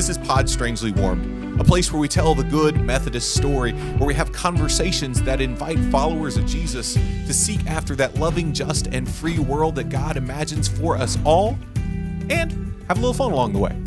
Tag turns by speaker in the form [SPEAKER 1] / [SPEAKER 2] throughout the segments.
[SPEAKER 1] This is Pod Strangely Warmed, a place where we tell the good Methodist story, where we have conversations that invite followers of Jesus to seek after that loving, just, and free world that God imagines for us all, and have a little fun along the way.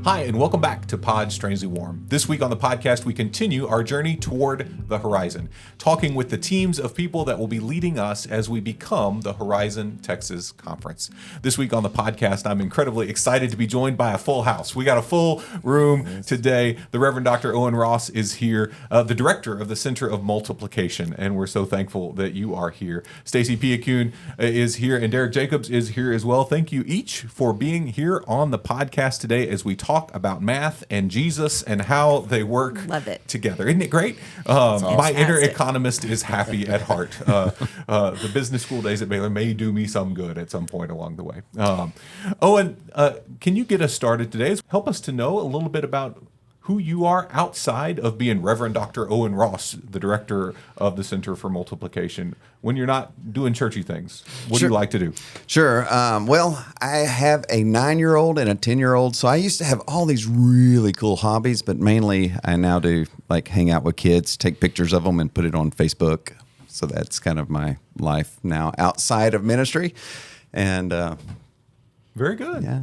[SPEAKER 1] Hi, and welcome back to Pod Strangely Warm. This week on the podcast, we continue our journey toward the horizon, talking with the teams of people that will be leading us as we become the Horizon Texas Conference. This week on the podcast, I'm incredibly excited to be joined by a full house. We got a full room today. The Reverend Dr. Owen Ross is here, the director of the Center of Multiplication, and we're so thankful that you are here. Stacey Piyakhun is here, and Derek Jacobs is here as well. Thank you each for being here on the podcast today as we talk about math and Jesus and how they work together. Isn't it great? My inner economist is happy at heart. The business school days at Baylor may do me some good at some point along the way. Owen, can you get us started today? Help us to know a little bit about who you are outside of being Reverend Dr. Owen Ross, the director of the Center for Multiplication. When you're not doing churchy things, what do you like to do?
[SPEAKER 2] Sure. Well, I have a 9-year-old and a 10-year-old, so I used to have all these really cool hobbies, but mainly I now do like hang out with kids, take pictures of them, and put it on Facebook. So that's kind of my life now outside of ministry. And
[SPEAKER 1] very good.
[SPEAKER 2] Yeah.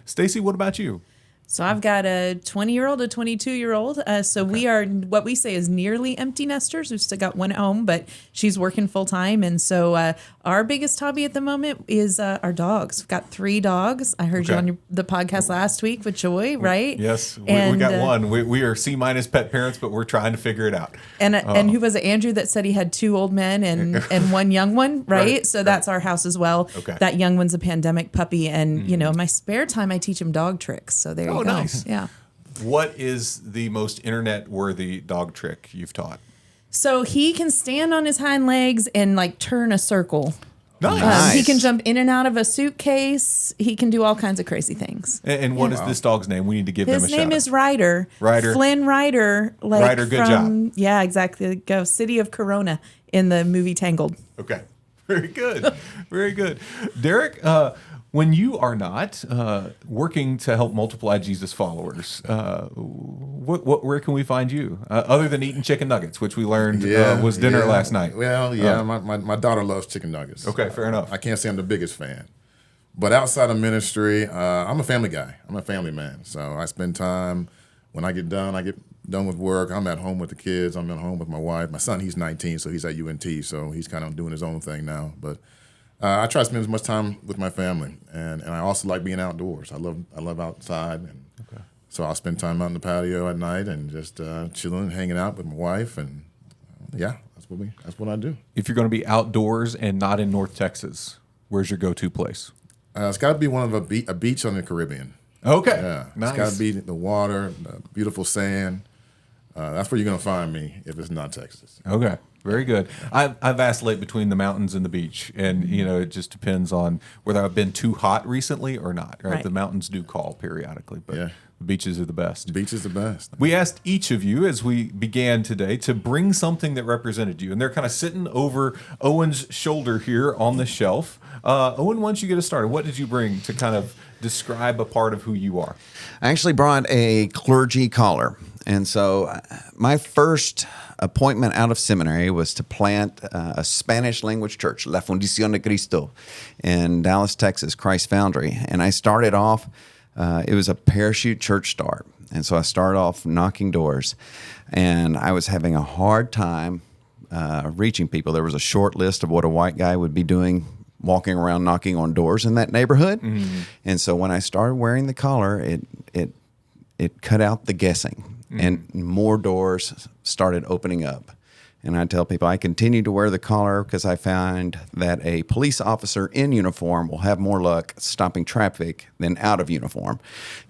[SPEAKER 1] Stacey, what about you?
[SPEAKER 3] So I've got a 20-year-old, a 22-year-old. We are what we say is nearly empty nesters. We've still got one at home, but she's working full time. And so our biggest hobby at the moment is our dogs. We've got 3 dogs. I heard you on the podcast last week with Joy, right?
[SPEAKER 1] Yes, we got one. We are C- pet parents, but we're trying to figure it out.
[SPEAKER 3] And who was it? Andrew that said he had 2 old men and 1 young one, right? So that's our house as well.
[SPEAKER 1] Okay.
[SPEAKER 3] That young one's a pandemic puppy. And, you know, in my spare time, I teach him dog tricks. So there you go.
[SPEAKER 1] Nice.
[SPEAKER 3] Yeah.
[SPEAKER 1] What is the most internet-worthy dog trick you've taught?
[SPEAKER 3] So he can stand on his hind legs and like turn a circle.
[SPEAKER 1] Nice.
[SPEAKER 3] He can jump in and out of a suitcase. He can do all kinds of crazy things.
[SPEAKER 1] And what is this dog's name? We need to give him a shout.
[SPEAKER 3] His name is Ryder.
[SPEAKER 1] Ryder.
[SPEAKER 3] Flynn Ryder.
[SPEAKER 1] Ryder, good job.
[SPEAKER 3] Yeah, exactly. Go City of Corona in the movie Tangled.
[SPEAKER 1] Okay. Very good. Very good. Derek, when you are not working to help multiply Jesus followers, where can we find you? Other than eating chicken nuggets, which we learned was dinner last night.
[SPEAKER 4] Well, my daughter loves chicken nuggets.
[SPEAKER 1] Okay, fair enough.
[SPEAKER 4] I can't say I'm the biggest fan. But outside of ministry, I'm a family guy. I'm a family man. So I spend time, when I get done with work, I'm at home with the kids. I'm at home with my wife. My son, he's 19, so he's at UNT, so he's kind of doing his own thing now. But I try to spend as much time with my family, and I also like being outdoors. I love outside, and so I'll spend time out in the patio at night and just chilling, hanging out with my wife, and that's what I do.
[SPEAKER 1] If you're going to be outdoors and not in North Texas, where's your go-to place?
[SPEAKER 4] It's got to be one of a beach on the Caribbean.
[SPEAKER 1] Okay,
[SPEAKER 4] yeah,
[SPEAKER 1] nice.
[SPEAKER 4] It's got to be the water, the beautiful sand. That's where you're going to find me if it's not Texas.
[SPEAKER 1] Okay. Very good. I vacillate between the mountains and the beach, and it just depends on whether I've been too hot recently or not. Right? The mountains do call periodically, but the beaches are the best.
[SPEAKER 4] The beach is the best.
[SPEAKER 1] We asked each of you as we began today to bring something that represented you, and they're kind of sitting over Owen's shoulder here on the shelf. Owen, why don't you get us started? What did you bring to kind of describe a part of who you are?
[SPEAKER 2] I actually brought a clergy collar. And so my first appointment out of seminary was to plant a Spanish language church, La Fundación de Cristo, in Dallas, Texas, Christ Foundry. And I started off, it was a parachute church start. And so I started off knocking doors, and I was having a hard time reaching people. There was a short list of what a white guy would be doing, walking around knocking on doors in that neighborhood. Mm-hmm. And so when I started wearing the collar, it cut out the guessing. And more doors started opening up. And I tell people I continue to wear the collar because I find that a police officer in uniform will have more luck stopping traffic than out of uniform.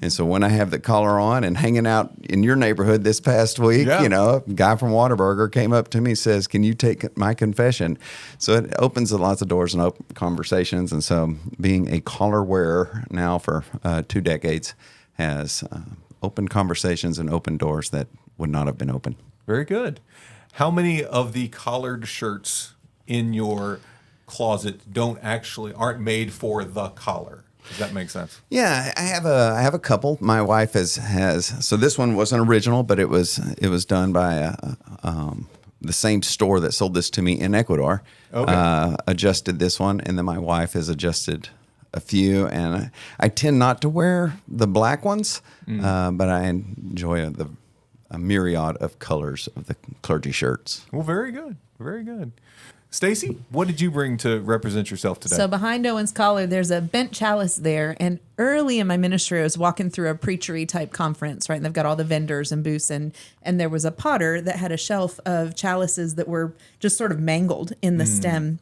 [SPEAKER 2] And so when I have the collar on and hanging out in your neighborhood this past week, a guy from Whataburger came up to me and says, "Can you take my confession?" So it opens lots of doors and open conversations. And so being a collar wearer now for 2 decades has open conversations and open doors that would not have been open.
[SPEAKER 1] Very good. How many of the collared shirts in your closet aren't made for the collar? Does that make sense?
[SPEAKER 2] Yeah, I have a couple. My wife has so this one wasn't original, but it was done by the same store that sold this to me in Ecuador.
[SPEAKER 1] Okay.
[SPEAKER 2] Adjusted this one, and then my wife has adjusted a few. And I tend not to wear the black ones, but I enjoy a myriad of colors of the clergy shirts.
[SPEAKER 1] Well, very good. Very good. Stacey, what did you bring to represent yourself today?
[SPEAKER 3] So behind Owen's collar, there's a bent chalice there. And early in my ministry, I was walking through a preachery type conference, right? And they've got all the vendors and booths. And there was a potter that had a shelf of chalices that were just sort of mangled in the stem.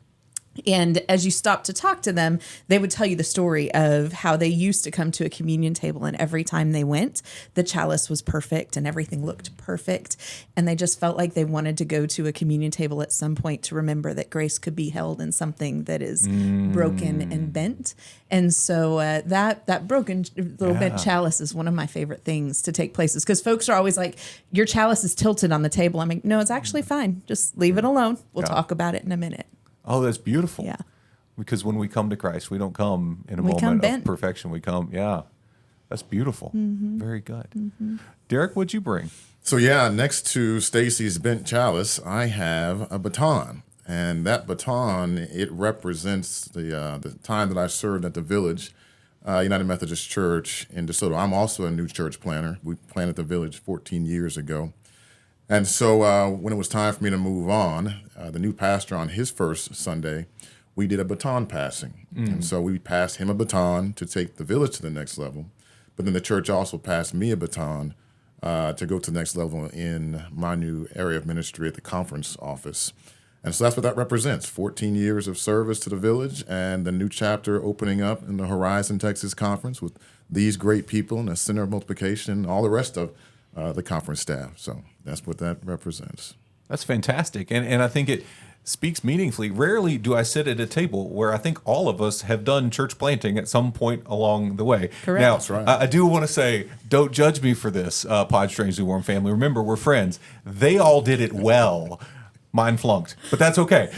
[SPEAKER 3] And as you stopped to talk to them, they would tell you the story of how they used to come to a communion table, and every time they went, the chalice was perfect and everything looked perfect. And they just felt like they wanted to go to a communion table at some point to remember that grace could be held in something that is broken and bent. And so that broken little bent chalice is one of my favorite things to take places, because folks are always like, your chalice is tilted on the table. I'm like, no, it's actually fine. Just leave it alone. We'll talk about it in a minute.
[SPEAKER 1] Oh, that's beautiful.
[SPEAKER 3] Yeah.
[SPEAKER 1] Because when we come to Christ, we don't come in a
[SPEAKER 3] We come
[SPEAKER 1] moment of
[SPEAKER 3] bent.
[SPEAKER 1] perfection. We come, that's beautiful. Very good. Derek, what'd you bring?
[SPEAKER 4] So next to Stacey's bent chalice, I have a baton, and that baton, it represents the time that I served at the Village United Methodist Church in DeSoto. I'm also a new church planter. We planted the Village 14 years ago. And so when it was time for me to move on, the new pastor on his first Sunday, we did a baton passing. And so we passed him a baton to take the Village to the next level. But then the church also passed me a baton to go to the next level in my new area of ministry at the conference office. And so that's what that represents, 14 years of service to the Village and the new chapter opening up in the Horizon Texas Conference with these great people and the Center of Multiplication and all the rest of the conference staff. So that's what that represents.
[SPEAKER 1] That's fantastic. And I think it speaks meaningfully. Rarely do I sit at a table where I think all of us have done church planting at some point along the way.
[SPEAKER 3] Correct.
[SPEAKER 1] Now,
[SPEAKER 4] That's right.
[SPEAKER 1] I do want to say, don't judge me for this, Pod Strangely Warm family. Remember, we're friends. They all did it well. Mine flunked, but that's okay.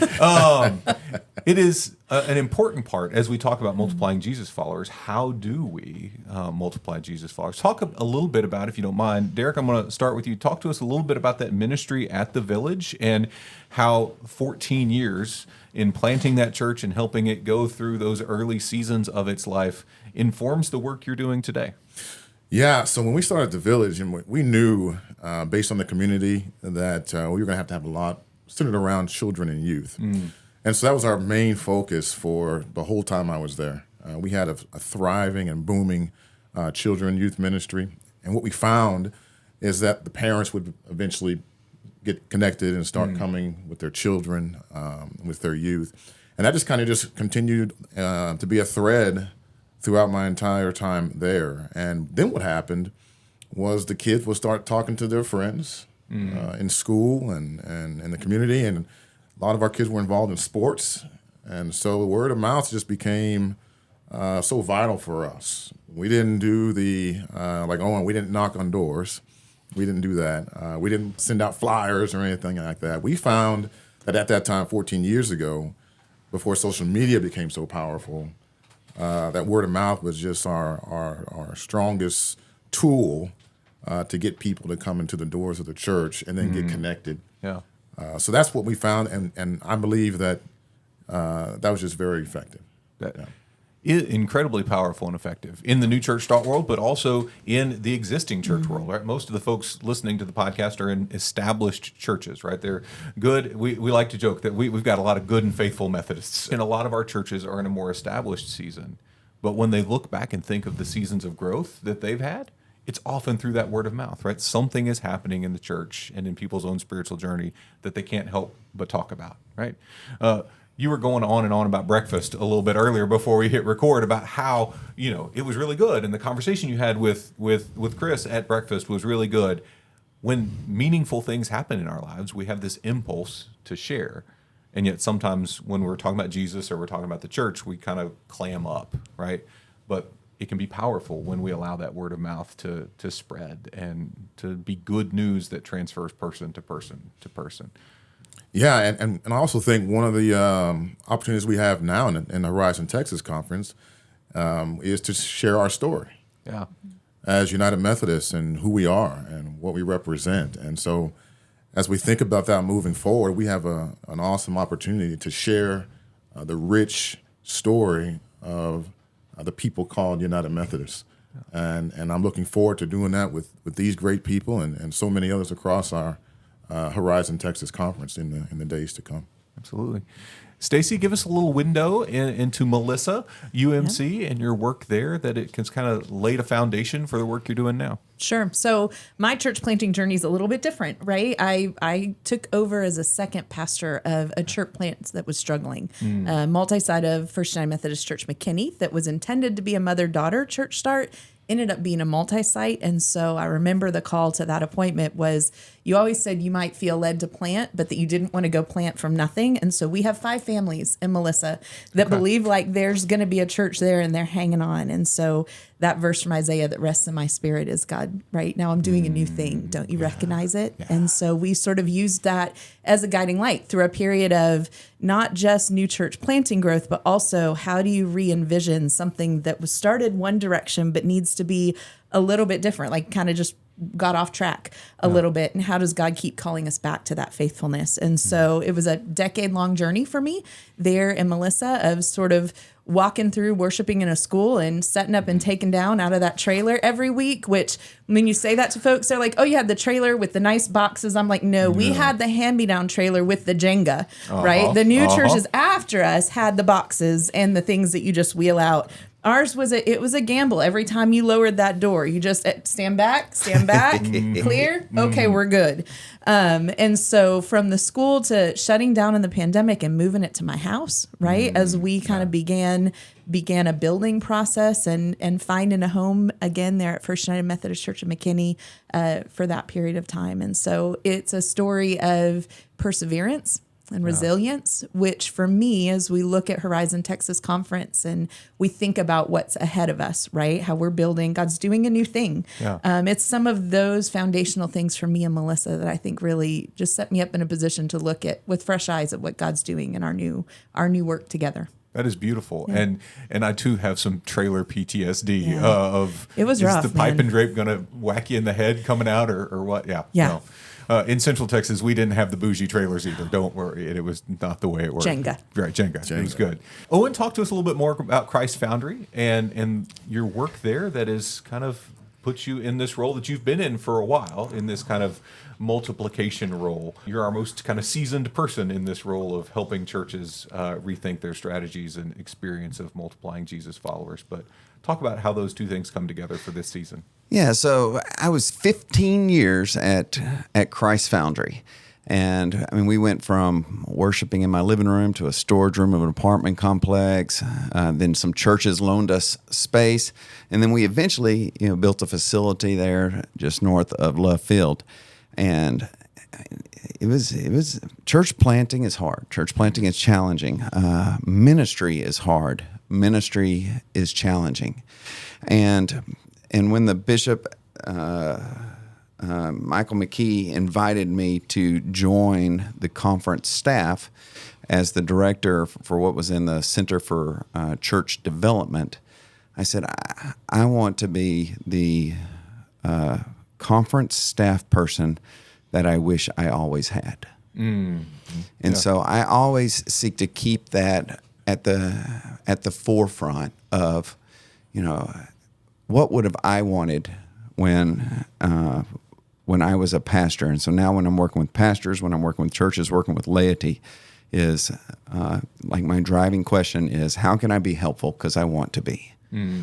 [SPEAKER 1] It is an important part as we talk about multiplying Jesus followers. How do we multiply Jesus followers? Talk a little bit about, if you don't mind. Derek, I'm going to start with you. Talk to us a little bit about that ministry at the Village and how 14 years in planting that church and helping it go through those early seasons of its life informs the work you're doing today.
[SPEAKER 4] Yeah, so when we started the Village, and we knew, based on the community, that we were going to have a lot centered around children and youth. And so that was our main focus for the whole time I was there. We had a thriving and booming children and youth ministry. And what we found is that the parents would eventually get connected and start coming with their children, with their youth. And that just kind of just continued to be a thread throughout my entire time there. And then what happened was the kids would start talking to their friends in school and in the community. And a lot of our kids were involved in sports. And so word of mouth just became so vital for us. We didn't do like Owen, we didn't knock on doors. We didn't do that. We didn't send out flyers or anything like that. We found that at that time, 14 years ago, before social media became so powerful, that word of mouth was just our strongest tool to get people to come into the doors of the church and then get connected.
[SPEAKER 1] Yeah.
[SPEAKER 4] So that's what we found, and I believe that that was just very effective.
[SPEAKER 1] Incredibly powerful and effective in the new church start world, but also in the existing church world, right? Most of the folks listening to the podcast are in established churches, right? They're good. We like to joke that we've got a lot of good and faithful Methodists, and a lot of our churches are in a more established season. But when they look back and think of the seasons of growth that they've had, it's often through that word of mouth, right? Something is happening in the church and in people's own spiritual journey that they can't help but talk about, right? You were going on and on about breakfast a little bit earlier before we hit record about how, it was really good. And the conversation you had with Chris at breakfast was really good. When meaningful things happen in our lives, we have this impulse to share. And yet sometimes when we're talking about Jesus or we're talking about the church, we kind of clam up, right? But it can be powerful when we allow that word of mouth to spread and to be good news that transfers person to person to person.
[SPEAKER 4] Yeah, and I also think one of the opportunities we have now in the Horizon Texas Conference is to share our story
[SPEAKER 1] Yeah.
[SPEAKER 4] as United Methodists and who we are and what we represent. And so as we think about that moving forward, we have an awesome opportunity to share the rich story of the people called United Methodists. And I'm looking forward to doing that with these great people and so many others across our Horizon Texas Conference in the days to come.
[SPEAKER 1] Absolutely. Stacey, give us a little window into Melissa, UMC, and your work there, that it can kind of lay a foundation for the work you're doing now.
[SPEAKER 3] Sure. So my church planting journey is a little bit different, right? I took over as a second pastor of a church plant that was struggling, multi-site of First United Methodist Church McKinney that was intended to be a mother-daughter church start, ended up being a multi-site. And so I remember the call to that appointment was, you always said you might feel led to plant, but that you didn't want to go plant from nothing. And so we have 5 families in Melissa that believe like there's going to be a church there and they're hanging on. And so that verse from Isaiah that rests in my spirit is, God, right now I'm doing a new thing. Don't you recognize it? Yeah. And so we sort of used that as a guiding light through a period of not just new church planting growth, but also how do you re-envision something that was started one direction, but needs to be a little bit different, like kind of just got off track a little bit. And how does God keep calling us back to that faithfulness? And so it was a decade-long journey for me there in Melissa of sort of walking through worshiping in a school and setting up and taking down out of that trailer every week, which when you say that to folks, they're like, oh, you had the trailer with the nice boxes. I'm like, no, we had the hand-me-down trailer with the Jenga, right? The new churches after us had the boxes and the things that you just wheel out. Ours was it was a gamble. Every time you lowered that door, you just stand back, clear. Okay, we're good. And so from the school to shutting down in the pandemic and moving it to my house, right? As we kind of began a building process and finding a home again there at First United Methodist Church of McKinney for that period of time. And so it's a story of perseverance and resilience, which for me, as we look at Horizon Texas Conference and we think about what's ahead of us, right? How we're building, God's doing a new thing. Yeah. It's some of those foundational things for me and Melissa that I think really just set me up in a position to look at with fresh eyes at what God's doing in our new work together.
[SPEAKER 1] That is beautiful. Yeah. And I too have some trailer PTSD of,
[SPEAKER 3] it was rough,
[SPEAKER 1] is the pipe and drape going to whack you in the head coming out or what? Yeah.
[SPEAKER 3] Yeah.
[SPEAKER 1] No. In Central Texas, we didn't have the bougie trailers either. Don't worry. It was not the way it worked.
[SPEAKER 3] Jenga.
[SPEAKER 1] Right, Jenga. It was good. Owen, talk to us a little bit more about Christ Foundry and your work there that has kind of put you in this role that you've been in for a while, in this kind of multiplication role. You're our most kind of seasoned person in this role of helping churches rethink their strategies and experience of multiplying Jesus followers. But talk about how those two things come together for this season.
[SPEAKER 2] Yeah, so I was 15 years at Christ Foundry. And I mean, we went from worshiping in my living room to a storage room of an apartment complex. Then some churches loaned us space. And then we eventually, built a facility there just north of Love Field. And it was church planting is hard. Church planting is challenging. Ministry is hard. Ministry is challenging. And when the bishop, Michael McKee, invited me to join the conference staff as the director for what was in the Center for Church Development, I said, I want to be the conference staff person that I wish I always had. And so I always seek to keep that at the forefront of, what would have I wanted when I was a pastor. And so now when I'm working with pastors, when I'm working with churches, working with laity, is like my driving question is, how can I be helpful? Because I want to be.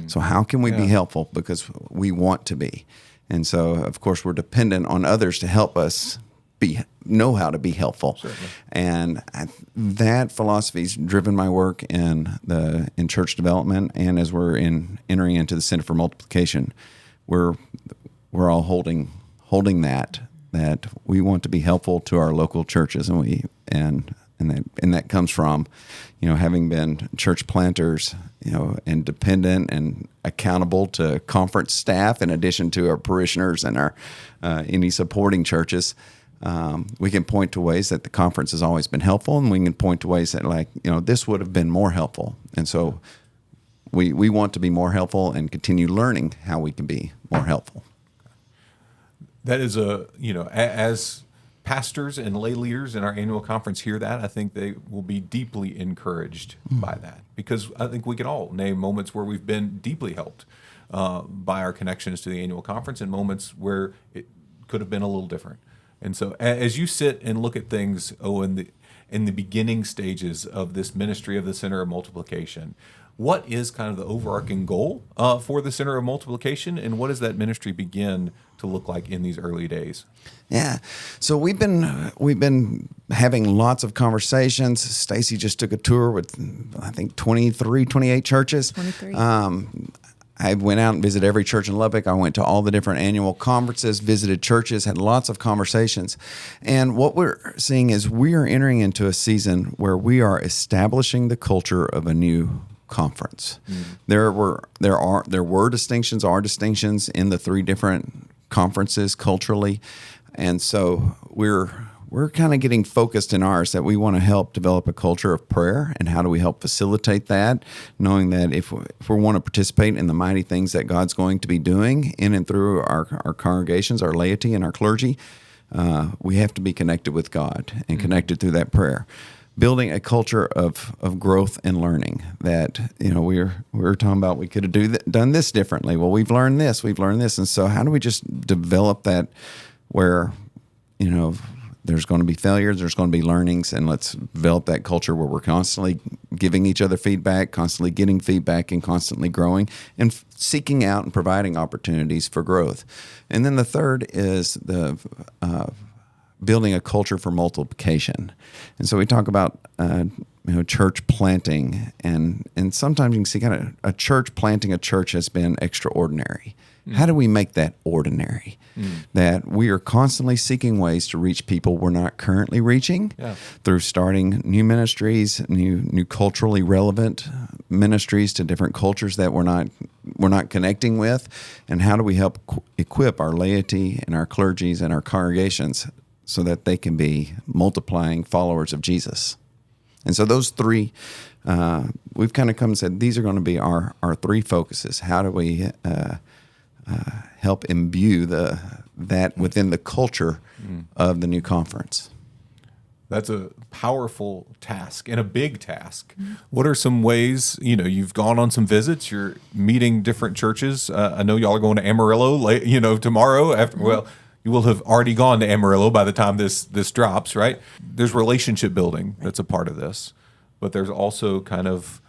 [SPEAKER 2] So how can we be helpful? Because we want to be. And so, of course, we're dependent on others to help us know how to be helpful. Certainly. And that philosophy's driven my work in church development, and as we're entering into the Center for Multiplication, we're all holding that we want to be helpful to our local churches, and that comes from having been church planters, and dependent and accountable to conference staff in addition to our parishioners and our any supporting churches. We can point to ways that the conference has always been helpful, and we can point to ways that this would have been more helpful. And so we want to be more helpful and continue learning how we can be more helpful.
[SPEAKER 1] That is as pastors and lay leaders in our annual conference hear that, I think they will be deeply encouraged by that, because I think we can all name moments where we've been deeply helped by our connections to the annual conference, and moments where it could have been a little different. And so as you sit and look at things, in the beginning stages of this ministry of the Center of Multiplication, what is kind of the overarching goal for the Center of Multiplication, and what does that ministry begin to look like in these early days?
[SPEAKER 2] Yeah. So we've been having lots of conversations. Stacey just took a tour with, I think, 28 churches.
[SPEAKER 3] 23.
[SPEAKER 2] I went out and visited every church in Lubbock. I went to all the different annual conferences, visited churches, had lots of conversations. And what we're seeing is we are entering into a season where we are establishing the culture of a new conference. There were distinctions in the three different conferences culturally. And so we're kind of getting focused in ours that we want to help develop a culture of prayer, and how do we help facilitate that, knowing that if we want to participate in the mighty things that God's going to be doing in and through our congregations, our laity, and our clergy, we have to be connected with God and connected through that prayer. Building a culture of growth and learning that, we were talking about we could have done this differently. Well, we've learned this. And so how do we just develop that where, there's going to be failures, there's going to be learnings, and let's develop that culture where we're constantly giving each other feedback, constantly getting feedback, and constantly growing and seeking out and providing opportunities for growth. And then the third is the building a culture for multiplication. And so we talk about church planting, and sometimes you can see kind of a church planting a church has been extraordinary. How do we make that ordinary? That we are constantly seeking ways to reach people we're not currently reaching through starting new ministries, new culturally relevant ministries to different cultures that we're not connecting with, and how do we help equip our laity and our clergies and our congregations so that they can be multiplying followers of Jesus. And so those three, we've kind of come and said, these are going to be our three focuses. How do we help imbue that within the culture of the new conference?
[SPEAKER 1] That's a powerful task and a big task. What are some ways, you've gone on some visits, you're meeting different churches. I know y'all are going to Amarillo, tomorrow. You will have already gone to Amarillo by the time this drops, right? There's relationship building that's a part of this, but there's also kind of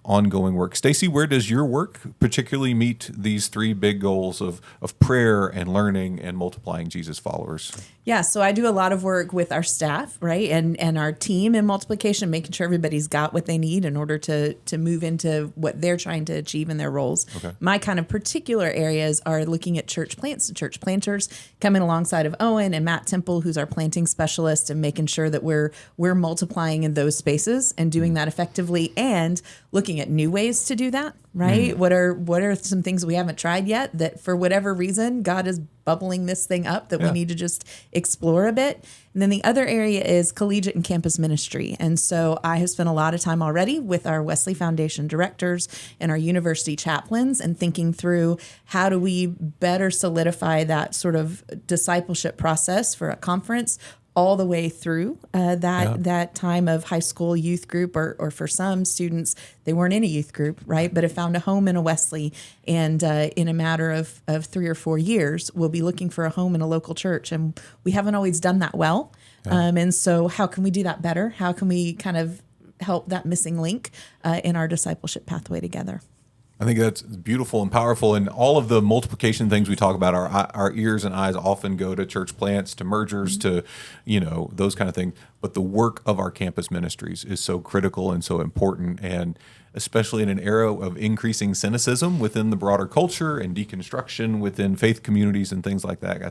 [SPEAKER 1] ongoing work. Stacey, where does your work particularly meet these three big goals of prayer and learning and multiplying Jesus followers?
[SPEAKER 3] Yeah, so I do a lot of work with our staff, right, and our team in multiplication, making sure everybody's got what they need in order to move into what they're trying to achieve in their roles.
[SPEAKER 1] Okay.
[SPEAKER 3] My kind of particular areas are looking at church plants and church planters, coming alongside of Owen and Matt Temple, who's our planting specialist, and making sure that we're multiplying in those spaces and doing that effectively, and looking at new ways to do that. Right? What are some things we haven't tried yet that for whatever reason God is bubbling this thing up that we need to just explore a bit? And then the other area is collegiate and campus ministry. And so I have spent a lot of time already with our Wesley Foundation directors and our university chaplains, and thinking through how do we better solidify that sort of discipleship process for a conference all the way through that time of high school youth group, or for some students, they weren't in a youth group, right? But have found a home in a Wesley, and in a matter of 3 or 4 years, we'll be looking for a home in a local church. And we haven't always done that well. And so how can we do that better? How can we kind of help that missing link in our discipleship pathway together?
[SPEAKER 1] I think that's beautiful and powerful. And all of the multiplication things we talk about, our ears and eyes often go to church plants, to mergers, to, those kind of things. But the work of our campus ministries is so critical and so important. And especially in an era of increasing cynicism within the broader culture and deconstruction within faith communities and things like that,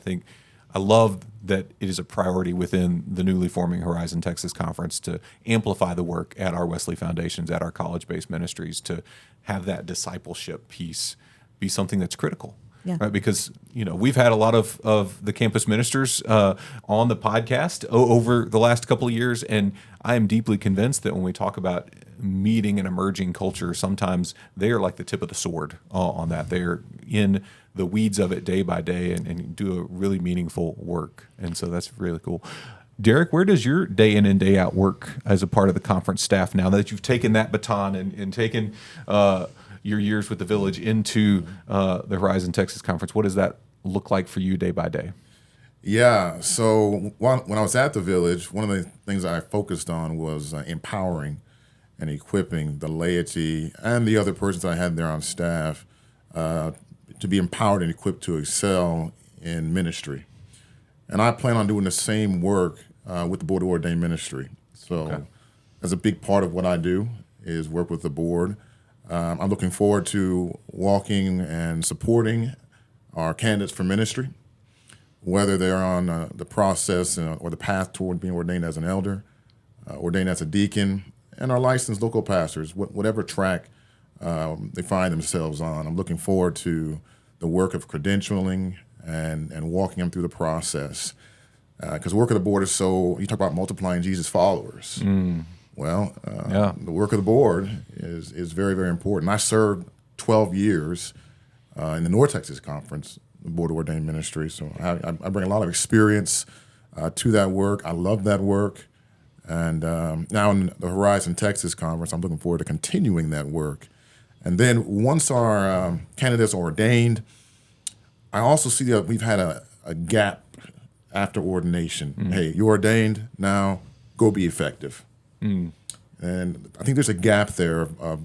[SPEAKER 1] I love that it is a priority within the newly forming Horizon Texas Conference to amplify the work at our Wesley Foundations, at our college-based ministries, to have that discipleship piece be something that's critical.
[SPEAKER 3] Yeah.
[SPEAKER 1] right? Because we've had a lot of the campus ministers on the podcast over the last couple of years, and I am deeply convinced that when we talk about meeting an emerging culture, sometimes they are like the tip of the sword on that. They're in the weeds of it day by day and do a really meaningful work, and so that's really cool. Derek, where does your day in and day out work as a part of the conference staff now that you've taken that baton and taken your years with the Village into the Horizon Texas Conference? What does that look like for you day by day?
[SPEAKER 4] Yeah, so when I was at the Village, one of the things I focused on was empowering and equipping the laity and the other persons I had there on staff to be empowered and equipped to excel in ministry. And I plan on doing the same work with the Board of Ordained Ministry. So that's a big part of what I do is work with the board. I'm looking forward to walking and supporting our candidates for ministry, whether they're on the process or the path toward being ordained as an elder, ordained as a deacon, and our licensed local pastors, whatever track they find themselves on. I'm looking forward to the work of credentialing and walking them through the process. Because the work of the board is you talk about multiplying Jesus followers. Well, the work of the board is very, very important. I served 12 years in the North Texas Conference, the Board of Ordained Ministry, so I bring a lot of experience to that work. I love that work. And now in the Horizon Texas Conference, I'm looking forward to continuing that work. And then once our candidates are ordained, I also see that we've had a gap after ordination. Hey, you're ordained, now go be effective. And I think there's a gap there of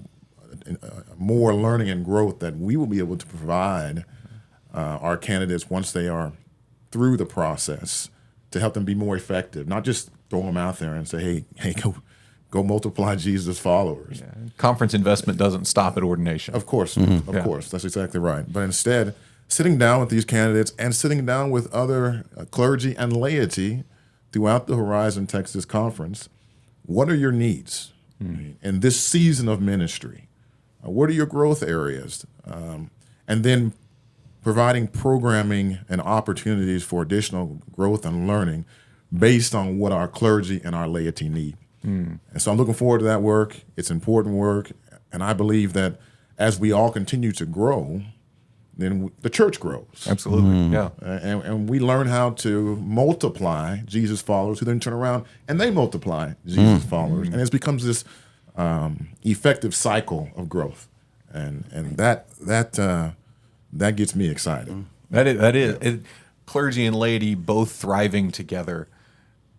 [SPEAKER 4] more learning and growth that we will be able to provide our candidates once they are through the process to help them be more effective, not just throw them out there and say, hey, go multiply Jesus followers.
[SPEAKER 1] Yeah. Conference investment doesn't stop at ordination.
[SPEAKER 4] Of course, of course, that's exactly right. But instead, sitting down with these candidates and sitting down with other clergy and laity throughout the Horizon Texas Conference, what are your needs in this season of ministry? What are your growth areas? And then providing programming and opportunities for additional growth and learning based on what our clergy and our laity need. And so I'm looking forward to that work. It's important work. And I believe that as we all continue to grow, then the church grows.
[SPEAKER 1] Absolutely, yeah.
[SPEAKER 4] And we learn how to multiply Jesus followers who then turn around and they multiply Jesus followers. And it becomes this effective cycle of growth. And that gets me excited.
[SPEAKER 1] That is clergy and laity both thriving together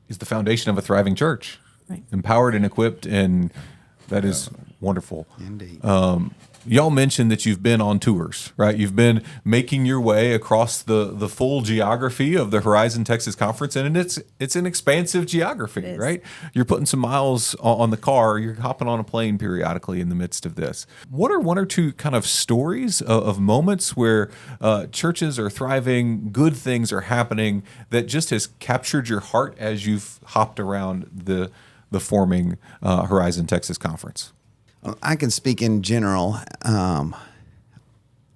[SPEAKER 1] is the foundation of a thriving church.
[SPEAKER 3] Right.
[SPEAKER 1] Empowered and equipped, and that is wonderful.
[SPEAKER 2] Indeed.
[SPEAKER 1] Y'all mentioned that you've been on tours, right? You've been making your way across the full geography of the Horizon Texas Conference, and it's an expansive geography, right? You're putting some miles on the car. You're hopping on a plane periodically in the midst of this. What are one or two kind of stories of moments where churches are thriving, good things are happening that just has captured your heart as you've hopped around the forming Horizon Texas Conference?
[SPEAKER 2] I can speak in general.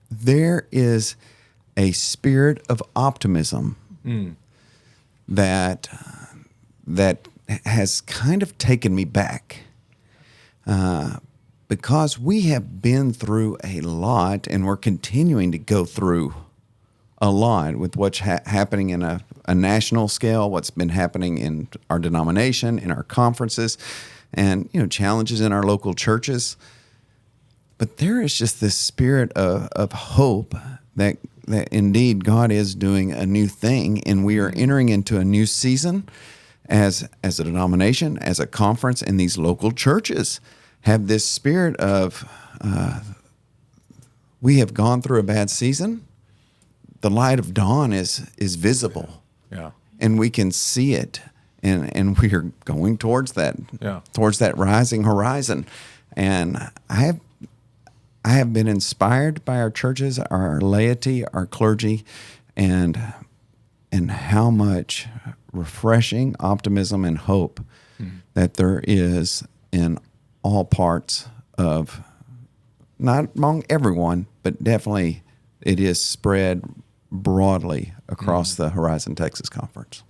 [SPEAKER 2] There is a spirit of optimism that has kind of taken me back because we have been through a lot, and we're continuing to go through a lot with what's happening in a national scale, what's been happening in our denomination, in our conferences, and challenges in our local churches. But there is just this spirit of hope that indeed God is doing a new thing, and we are entering into a new season as a denomination, as a conference, and these local churches have this spirit of we have gone through a bad season. The light of dawn is visible, and we can see it. And we are going towards that, towards that rising horizon. And I have been inspired by our churches, our laity, our clergy, and how much refreshing optimism and hope that there is in all parts of, not among everyone, but definitely it is spread broadly across the Horizon Texas Conference.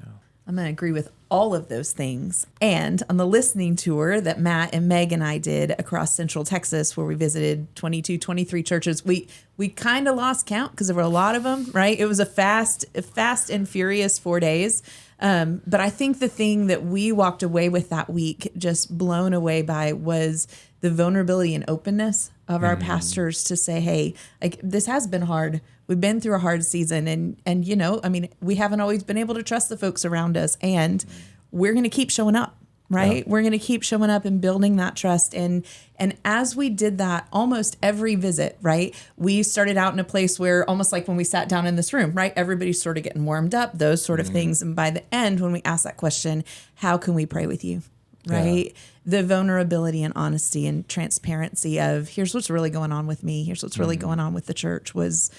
[SPEAKER 3] I'm going to agree with all of those things. And on the listening tour that Matt and Meg and I did across Central Texas, where we visited 22, 23 churches, we kind of lost count because there were a lot of them, right? It was a fast and furious 4 days. But I think the thing that we walked away with that week, just blown away by, was the vulnerability and openness of our pastors to say, hey, like, this has been hard. We've been through a hard season, and we haven't always been able to trust the folks around us, and we're going to keep showing up, right? Yeah. We're going to keep showing up and building that trust. And as we did that, almost every visit, right, we started out in a place where, almost like when we sat down in this room, right, everybody's sort of getting warmed up, those sort of things. And by the end, when we asked that question, how can we pray with you? Right. Yeah. The vulnerability and honesty and transparency of, here's what's really going on with me. Here's what's really going on with the church was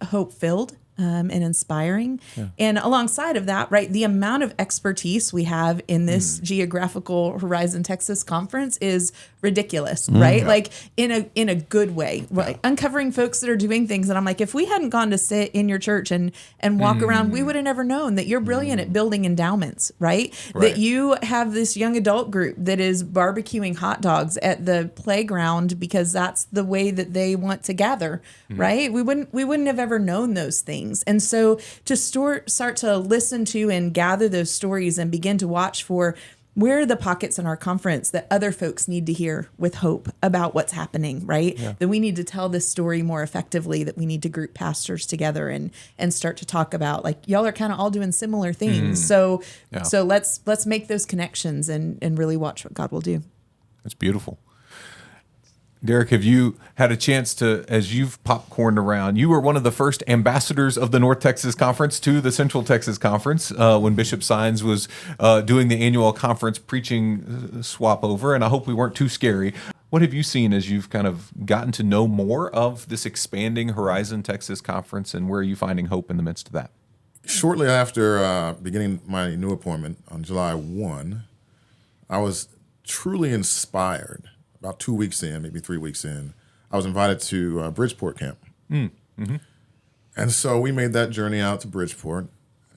[SPEAKER 3] hope filled and inspiring. Yeah. And alongside of that, right, the amount of expertise we have in this geographical Horizon Texas conference is ridiculous, right? Yeah. Like in a good way, right? Uncovering folks that are doing things. And I'm like, if we hadn't gone to sit in your church and walk around, we would have never known that you're brilliant at building endowments, right? That you have this young adult group that is barbecuing hot dogs at the playground because that's the way that they want to gather, right? We wouldn't have ever known those things. And so to start to listen to and gather those stories and begin to watch for where are the pockets in our conference that other folks need to hear with hope about what's happening, right? Yeah. That we need to tell this story more effectively, that we need to group pastors together and start to talk about, like, y'all are kind of all doing similar things. So let's make those connections and really watch what God will do.
[SPEAKER 1] That's beautiful. Derek, have you had a chance to, as you've popcorned around, you were one of the first ambassadors of the North Texas Conference to the Central Texas Conference when Bishop Sines was doing the annual conference preaching swap over, and I hope we weren't too scary. What have you seen as you've kind of gotten to know more of this expanding Horizon Texas Conference, and where are you finding hope in the midst of that?
[SPEAKER 4] Shortly after beginning my new appointment on July 1, I was truly inspired. About 2 weeks in, maybe 3 weeks in, I was invited to Bridgeport camp. Mm-hmm. And so we made that journey out to Bridgeport,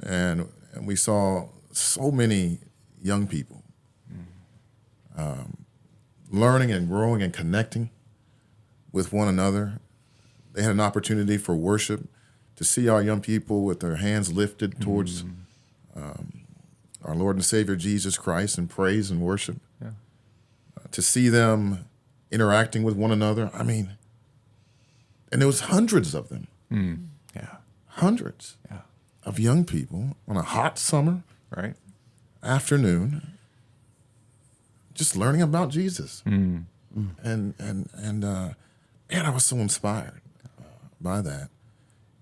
[SPEAKER 4] and we saw so many young people learning and growing and connecting with one another. They had an opportunity for worship, to see our young people with their hands lifted towards our Lord and Savior Jesus Christ in praise and worship. Yeah. To see them interacting with one another. I mean, and there was hundreds of them. Hundreds of young people on a hot summer afternoon, just learning about Jesus. And man, I was so inspired by that.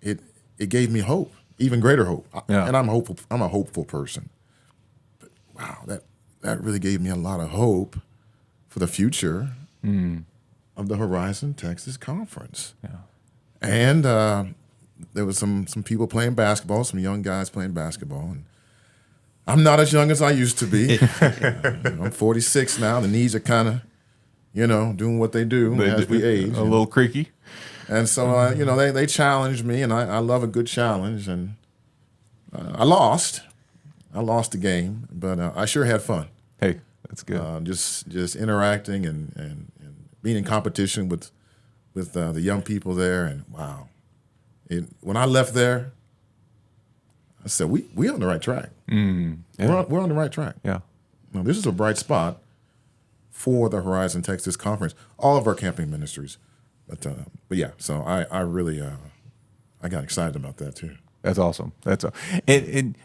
[SPEAKER 4] It gave me hope, even greater hope. And I'm hopeful. I'm a hopeful person. But wow, that really gave me a lot of hope for the future of the Horizon Texas Conference. Yeah. And there was some people playing basketball, some young guys playing basketball. And I'm not as young as I used to be. I'm 46 now. The knees are kind of, doing what they do as we age.
[SPEAKER 1] A little creaky.
[SPEAKER 4] And so, they challenged me, and I love a good challenge. And I lost. I lost the game, but I sure had fun.
[SPEAKER 1] Hey. That's good.
[SPEAKER 4] Just interacting and being in competition with the young people there, and wow, when I left there, I said we on the right track. We're on the right track. Yeah. Now, this is a bright spot for the Horizon Texas Conference. All of our camping ministries, but yeah. So I really I got excited about that too.
[SPEAKER 1] That's awesome. And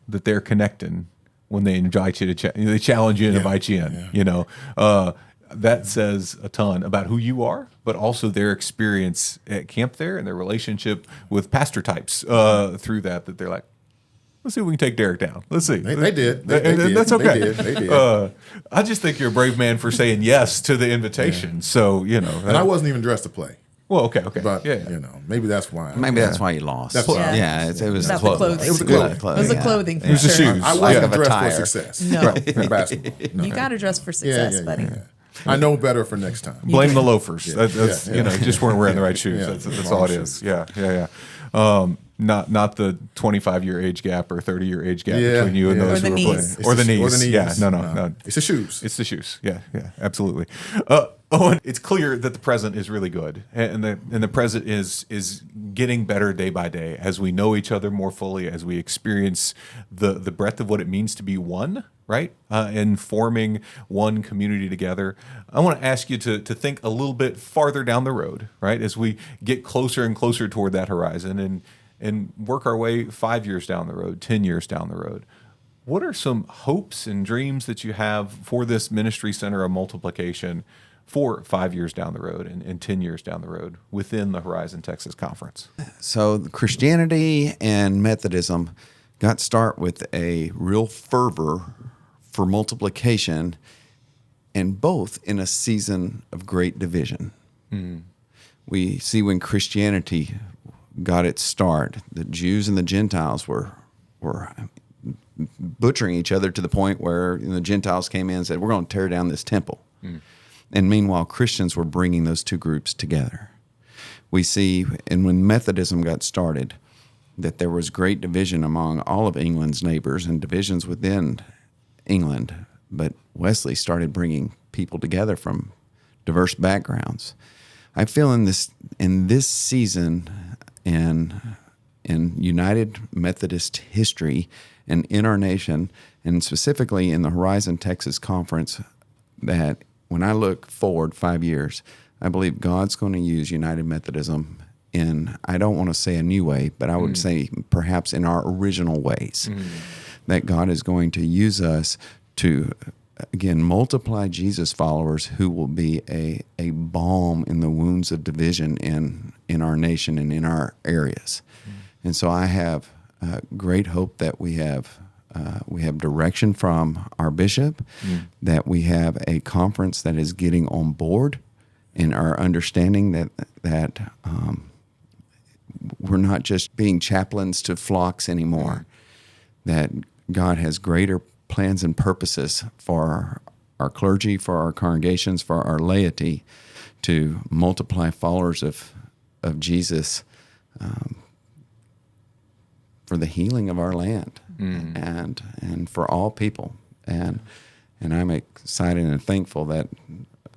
[SPEAKER 1] that they're connecting when they invite you to they challenge you and invite you in. That says a ton about who you are, but also their experience at camp there and their relationship with pastor types through that they're like, let's see if we can take Derek down. Let's see.
[SPEAKER 4] They did. They did.
[SPEAKER 1] That's okay.
[SPEAKER 4] They did.
[SPEAKER 1] I just think you're a brave man for saying yes to the invitation. Yeah. So,
[SPEAKER 4] And I wasn't even dressed to play.
[SPEAKER 1] Well, okay.
[SPEAKER 4] But, maybe that's why.
[SPEAKER 2] Maybe that's why you lost.
[SPEAKER 3] It
[SPEAKER 2] was
[SPEAKER 3] the clothing.
[SPEAKER 4] It was the clothing.
[SPEAKER 3] It was the clothing.
[SPEAKER 1] It was the shoes.
[SPEAKER 4] I wasn't dressed for success.
[SPEAKER 3] No.
[SPEAKER 4] In basketball. No.
[SPEAKER 3] You got to dress for success, buddy. Yeah.
[SPEAKER 4] I know better for next time.
[SPEAKER 1] Blame the loafers. That's
[SPEAKER 4] Yeah.
[SPEAKER 1] just weren't wearing the right shoes.
[SPEAKER 4] Yeah.
[SPEAKER 1] That's all it is. Yeah. Not the 25-year age gap or 30-year age gap between you and those
[SPEAKER 3] Or
[SPEAKER 1] who
[SPEAKER 3] the
[SPEAKER 1] are
[SPEAKER 3] knees.
[SPEAKER 1] playing. Or the knees. Yeah, no.
[SPEAKER 4] It's the shoes.
[SPEAKER 1] It's the shoes. Yeah, absolutely. Owen, it's clear that the present is really good, and the present is getting better day by day as we know each other more fully, as we experience the breadth of what it means to be one, right? And forming one community together. I want to ask you to think a little bit farther down the road, right? As we get closer and closer toward that horizon and work our way 5 years down the road, 10 years down the road. What are some hopes and dreams that you have for this ministry center of multiplication for 5 years down the road and 10 years down the road within the Horizon Texas Conference?
[SPEAKER 2] So Christianity and Methodism got start with a real fervor for multiplication, and both in a season of great division. We see when Christianity got its start, the Jews and the Gentiles were butchering each other to the point where the Gentiles came in and said, we're going to tear down this temple. And meanwhile, Christians were bringing those two groups together. We see, and when Methodism got started, that there was great division among all of England's neighbors and divisions within England. But Wesley started bringing people together from diverse backgrounds. I feel in this season in United Methodist history and in our nation, and specifically in the Horizon Texas Conference, that when I look forward 5 years, I believe God's going to use United Methodism in, I don't want to say a new way, but I would say perhaps in our original ways, that God is going to use us to, again, multiply Jesus followers who will be a balm in the wounds of division in our nation and in our areas. And so I have great hope that we have direction from our bishop, that we have a conference that is getting on board in our understanding that we're not just being chaplains to flocks anymore, that God has greater plans and purposes for our clergy, for our congregations, for our laity, to multiply followers of Jesus for the healing of our land and for all people. And I'm excited and thankful that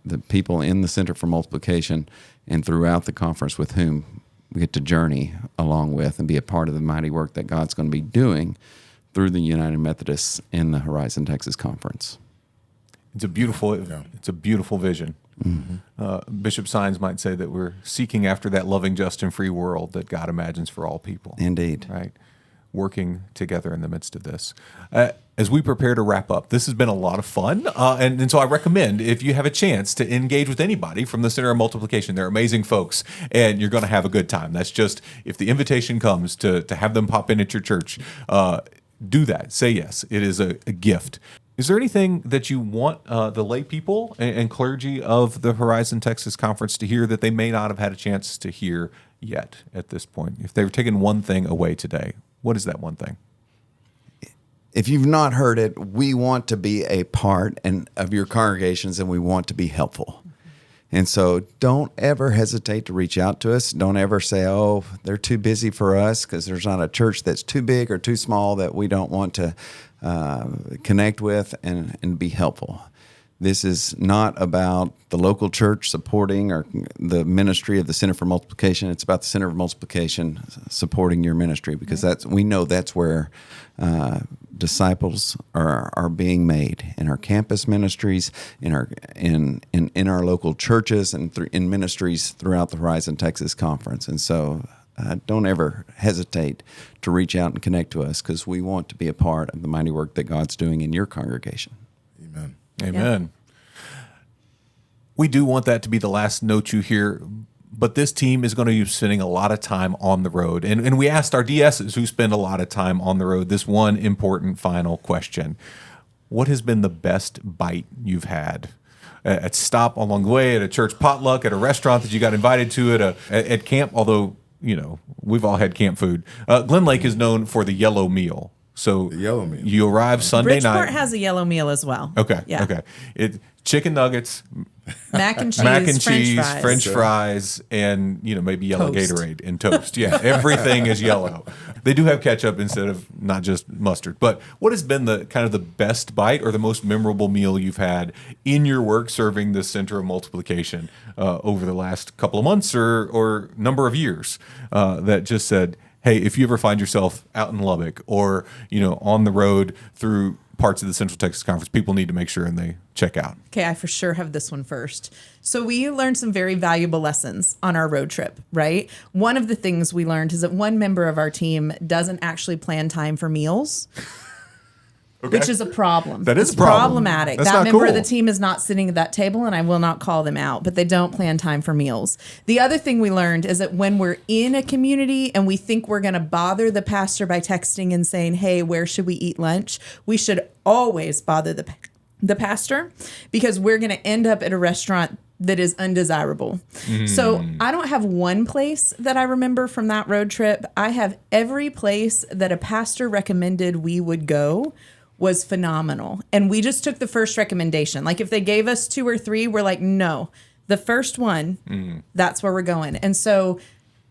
[SPEAKER 2] the people in the Center for Multiplication and throughout the conference with whom we get to journey along with and be a part of the mighty work that God's going to be doing through the United Methodists in the Horizon Texas Conference.
[SPEAKER 1] It's a beautiful vision. Bishop Sines might say that we're seeking after that loving, just, and free world that God imagines for all people.
[SPEAKER 2] Indeed.
[SPEAKER 1] Right? Working together in the midst of this. As we prepare to wrap up, this has been a lot of fun. And so I recommend, if you have a chance to engage with anybody from the Center of Multiplication, they're amazing folks, and you're going to have a good time. That's just, if the invitation comes to have them pop in at your church, do that. Say yes. It is a gift. Is there anything that you want the lay people and clergy of the Horizon Texas Conference to hear that they may not have had a chance to hear yet at this point? If they were taking one thing away today, what is that one thing?
[SPEAKER 2] If you've not heard it, we want to be a part of your congregations, and we want to be helpful. And so don't ever hesitate to reach out to us. Don't ever say, oh, they're too busy for us, because there's not a church that's too big or too small that we don't want to connect with and be helpful. This is not about the local church supporting or the ministry of the Center for Multiplication. It's about the Center for Multiplication supporting your ministry, because we know that's where disciples are being made in our campus ministries, in our local churches, and in ministries throughout the Horizon Texas Conference. And so don't ever hesitate to reach out and connect to us, because we want to be a part of the mighty work that God's doing in your congregation.
[SPEAKER 4] Amen.
[SPEAKER 1] Amen.
[SPEAKER 3] Yeah.
[SPEAKER 1] We do want that to be the last note you hear, but this team is going to be spending a lot of time on the road. And we asked our DSs who spend a lot of time on the road this one important final question. What has been the best bite you've had? At stop along the way, at a church potluck, at a restaurant that you got invited to, at camp, although, we've all had camp food. Glen Lake is known for the yellow meal. So
[SPEAKER 4] The yellow meal.
[SPEAKER 1] you arrive Sunday
[SPEAKER 3] Bridgeport
[SPEAKER 1] night.
[SPEAKER 3] has a yellow meal as well.
[SPEAKER 1] Okay.
[SPEAKER 3] Yeah.
[SPEAKER 1] Okay. Chicken nuggets,
[SPEAKER 3] Mac and cheese,
[SPEAKER 1] mac and
[SPEAKER 3] French
[SPEAKER 1] cheese,
[SPEAKER 3] fries.
[SPEAKER 1] French fries, and maybe yellow
[SPEAKER 3] Toast.
[SPEAKER 1] Gatorade and toast. Yeah, everything is yellow. They do have ketchup instead of not just mustard. But what has been the kind of the best bite or the most memorable meal you've had in your work serving the Center of Multiplication over the last couple of months or number of years that just said, hey, if you ever find yourself out in Lubbock or on the road through parts of the Central Texas Conference, people need to make sure and they check out.
[SPEAKER 3] Okay, I for sure have this one first. So we learned some very valuable lessons on our road trip, right? One of the things we learned is that one member of our team doesn't actually plan time for meals.
[SPEAKER 1] Okay.
[SPEAKER 3] Which is a problem.
[SPEAKER 1] That is
[SPEAKER 3] It's
[SPEAKER 1] a problem.
[SPEAKER 3] problematic.
[SPEAKER 1] That's
[SPEAKER 3] That
[SPEAKER 1] not
[SPEAKER 3] member of
[SPEAKER 1] cool.
[SPEAKER 3] the team is not sitting at that table, and I will not call them out, but they don't plan time for meals. The other thing we learned is that when we're in a community and we think we're going to bother the pastor by texting and saying, hey, where should we eat lunch? We should always bother the pastor, because we're going to end up at a restaurant that is undesirable. So I don't have one place that I remember from that road trip. I have every place that a pastor recommended we would go was phenomenal. And we just took the first recommendation. Like if they gave us 2 or 3, we're like, no, the first one, that's where we're going. And so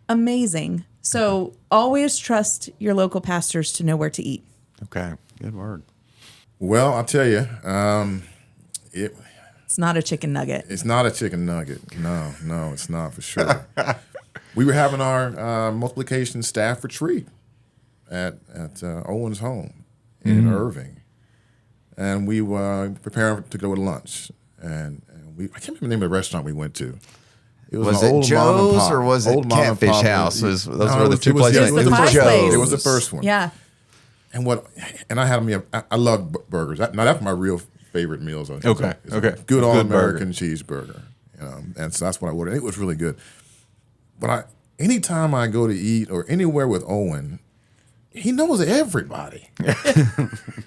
[SPEAKER 3] amazing. So always trust your local pastors to know where to eat.
[SPEAKER 1] Okay.
[SPEAKER 2] Good word.
[SPEAKER 4] Well, I'll tell you,
[SPEAKER 3] It's not a chicken nugget.
[SPEAKER 4] it's not a chicken nugget. No, it's not for sure. We were having our multiplication staff retreat at Owen's home in Irving, and we were preparing to go to lunch. And I can't remember the name of the restaurant we went to.
[SPEAKER 2] Was
[SPEAKER 4] an
[SPEAKER 2] it
[SPEAKER 4] old mom and
[SPEAKER 2] Joe's
[SPEAKER 4] pop.
[SPEAKER 2] or was it
[SPEAKER 4] Old mom and
[SPEAKER 2] Catfish
[SPEAKER 4] pop.
[SPEAKER 2] House? Those were the
[SPEAKER 4] it was-
[SPEAKER 2] two
[SPEAKER 4] it was-
[SPEAKER 2] places.
[SPEAKER 4] yeah,
[SPEAKER 3] It was
[SPEAKER 2] I
[SPEAKER 3] the
[SPEAKER 2] knew.
[SPEAKER 3] pie place.
[SPEAKER 4] It was the first one.
[SPEAKER 3] Yeah.
[SPEAKER 4] And I had I love burgers. Now that's my real favorite meals. It's
[SPEAKER 1] Okay,
[SPEAKER 4] a
[SPEAKER 1] okay.
[SPEAKER 4] Good all
[SPEAKER 1] Good
[SPEAKER 4] American cheeseburger. And so that's what I ordered. It was really good. But anytime I go to eat or anywhere with Owen, he knows everybody.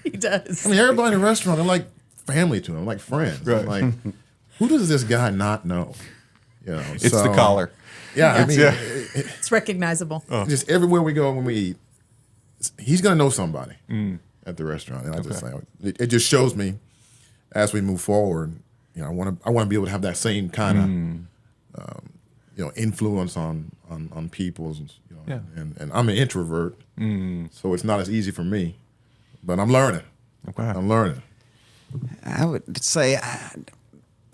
[SPEAKER 3] He does.
[SPEAKER 4] I mean, everybody in the restaurant, they're like family to him, like friends.
[SPEAKER 1] Right.
[SPEAKER 4] I'm like, who does this guy not know?
[SPEAKER 1] It's the collar.
[SPEAKER 4] Yeah, I mean,
[SPEAKER 3] It's recognizable.
[SPEAKER 4] just everywhere we go when we eat, he's gonna know somebody at the restaurant, and I just say it just shows me as we move forward. I want to be able to have that same kind of influence on people.
[SPEAKER 1] Yeah.
[SPEAKER 4] And I'm an introvert, so it's not as easy for me, but I'm learning.
[SPEAKER 1] Okay.
[SPEAKER 4] I'm learning.
[SPEAKER 2] I would say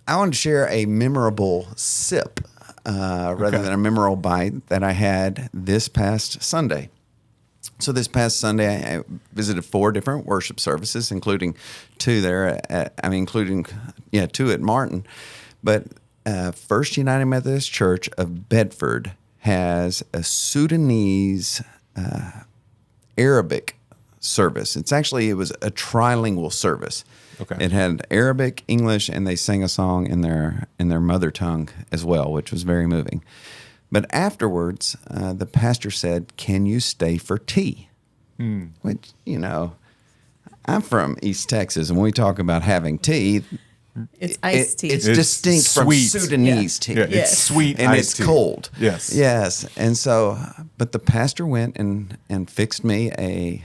[SPEAKER 2] I want to share a memorable sip rather than a memorable bite that I had this past Sunday. So this past Sunday, I visited 4 different worship services, including 2 there. Including 2 at Martin. But First United Methodist Church of Bedford has a Sudanese Arabic service. It was a trilingual service.
[SPEAKER 1] Okay.
[SPEAKER 2] It had Arabic, English, and they sang a song in their mother tongue as well, which was very moving. But afterwards, the pastor said, "Can you stay for tea?" Which, I'm from East Texas, and when we talk about having tea,
[SPEAKER 3] It's iced tea.
[SPEAKER 2] It's
[SPEAKER 1] It's
[SPEAKER 2] distinct from
[SPEAKER 1] sweet.
[SPEAKER 2] Sudanese tea.
[SPEAKER 1] Yeah, it's
[SPEAKER 3] Yes.
[SPEAKER 1] sweet
[SPEAKER 2] And
[SPEAKER 1] iced
[SPEAKER 2] it's
[SPEAKER 1] tea.
[SPEAKER 2] cold.
[SPEAKER 1] Yes.
[SPEAKER 2] Yes. And so, but the pastor went and fixed me a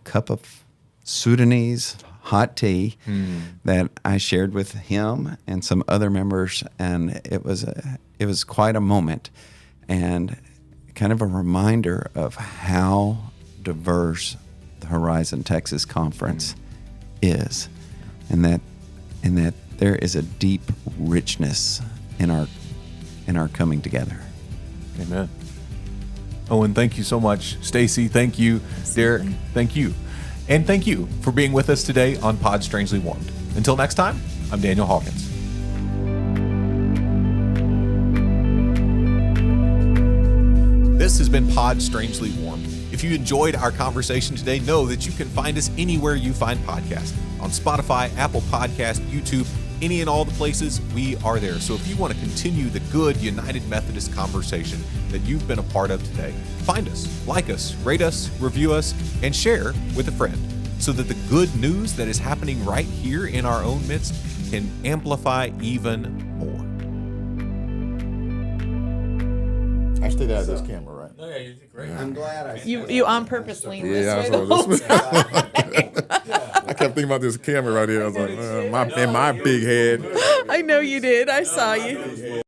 [SPEAKER 2] cup of Sudanese hot tea that I shared with him and some other members, and it was quite a moment, and kind of a reminder of how diverse the Horizon Texas Conference is, and that there is a deep richness in our coming together.
[SPEAKER 1] Amen. Owen, thank you so much. Stacey, thank you. Derek, thank you. And thank you for being with us today on Pod Strangely Warmed. Until next time, I'm Daniel Hawkins. This has been Pod Strangely Warmed. If you enjoyed our conversation today, know that you can find us anywhere you find podcasts. On Spotify, Apple Podcast, YouTube, any and all the places, we are there. So if you want to continue the good United Methodist conversation that you've been a part of today, find us, like us, rate us, review us, and share with a friend so that the good news that is happening right here in our own midst can amplify even more.
[SPEAKER 4] I stayed out of this camera, right?
[SPEAKER 5] No, yeah, you did great.
[SPEAKER 2] I'm glad I.
[SPEAKER 3] You on purpose leaned this
[SPEAKER 4] Yeah,
[SPEAKER 3] way
[SPEAKER 4] I
[SPEAKER 3] the whole
[SPEAKER 4] was
[SPEAKER 3] time.
[SPEAKER 4] I kept thinking about this camera right here. I was like, my big head.
[SPEAKER 3] I know you did. I saw you.